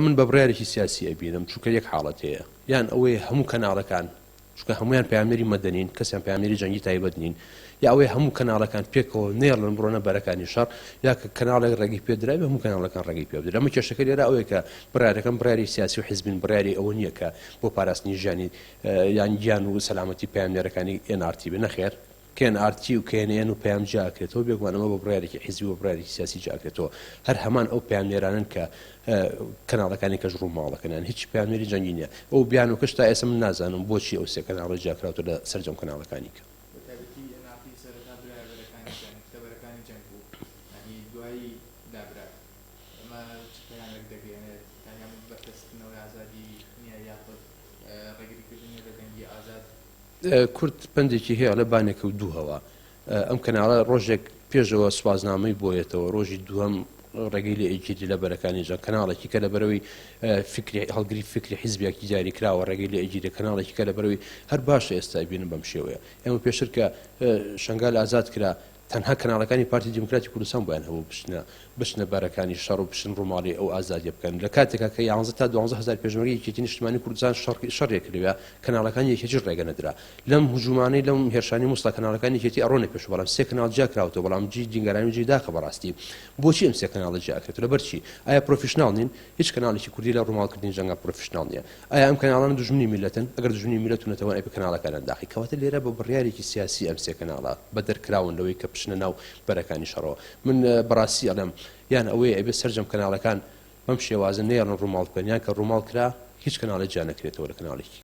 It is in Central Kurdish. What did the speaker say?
من بە بڕیارێکی سیاسی ئەبینم چونکە یەک حاڵەت هەیە یان ئەوەی هەموو کەناڵەکان چونکە هەمویان پامێری مەدەنین کەسیان پامێری جەنگی تایبەت نین یا ئەوەی هەموو کەناڵەکان پێکەوە نێڵن بڕۆنە بەرەکانی شەڕ یا کە کەناڵێک ڕێگی پێدراوی هەموو کەناڵەکان ڕێگی پێ بدرێت ئەمە کێشەکە لێرە ئەوەیە کە بڕیارەکەم بڕیاری سیاسی و حیزبین بڕیاری ئەوە نییە کە بۆ پاراستنی ژیانی یان گیان و سەلامەتی پامێرەکانی NRT بێ نەخێر KNRT و KNN و پەیام جاکرێتەوە بێگومان ئەمە بە بڕیارێکی حیزبی و بڕیارێکی سیاسی جاکرێتەوە هەر هەمان ئەو پامێرانن کە کەناڵەکانی کەژ ڕووماڵەکەنیان هیچ پامێری جەنگی نییە ئەو بیان و کەش تا ئێستا من نازانم بۆچی ئەو سێ کەناڵە جاکراوتە لە سەرجەم کەناڵەکانی کە کورد پندێکی هەیە لە بانێکە و دووهەوە ئەم کەناڵە ڕۆژێک پێشەوە سوازنامەی بۆیەتەوە ڕۆژی دووەم ڕێگەی لە ئەیجیری لە بەرەکانی جا کەناڵێکی کە لە بەرەوەی هەڵگری فکری حیزبێکی جاری کراوە ڕێگەی لە ئەیجیری کەناڵێکی کە لە بەرەوەی هەر باشە ئێستا بینن بەم شێوەیە ئێمە پێشتر کە شنگال ئازاد کرا تەنها کەناڵەکانی پارتی دیموکراتی کوردستان بۆیان هەبوو بچنە بەرەکانی شەڕ و بچن ڕووماڵی ئەو ئازادی بکەن لە کاتێکا کە 11 تا 12 هزار پێشمەرگی یەکێتی نیشتیمانی کوردستان شەڕێکردووە کەناڵەکانی یەکێتی ڕێگە نەدرا لەم هجومانەی لەم هێرشانی موسڵە کەناڵەکانی یەکێتی ئەڕۆنە پێش بەڵام سێ کەناڵ جاکراوەوە بەڵام جی جینگەرانی جی داخە بەڕاستی بۆچی ئەم سێ کەناڵە جاکرێت لەبەرچی ئایا پرۆفیشناڵ نین هیچ کەناڵێکی کوردی لە ڕووماڵکردنی جەنگا پرۆفیشناڵ نییە ئایا ئەم کەناڵان دوژمنی میلەتن ئەگەر دوژمنی میلەتونەتەوە ئەی کەناڵەکانیان داخی کەواتە لێرە بە بڕیارێکی سیاسی ئەم سێ کەناڵە بە دەرکراون لەوەی کە بچنە ناو بەرەکانی شەڕەوە من بەڕاستی ئەڵێم یان ئەوەیە ئەبێ سەرجەم کەناڵەکان بەم شێوازە نێڕن ڕووماڵ بکەن یان کە ڕووماڵ کرا هیچ کەناڵێک جا نەکرێتەوە لە کەناڵێکی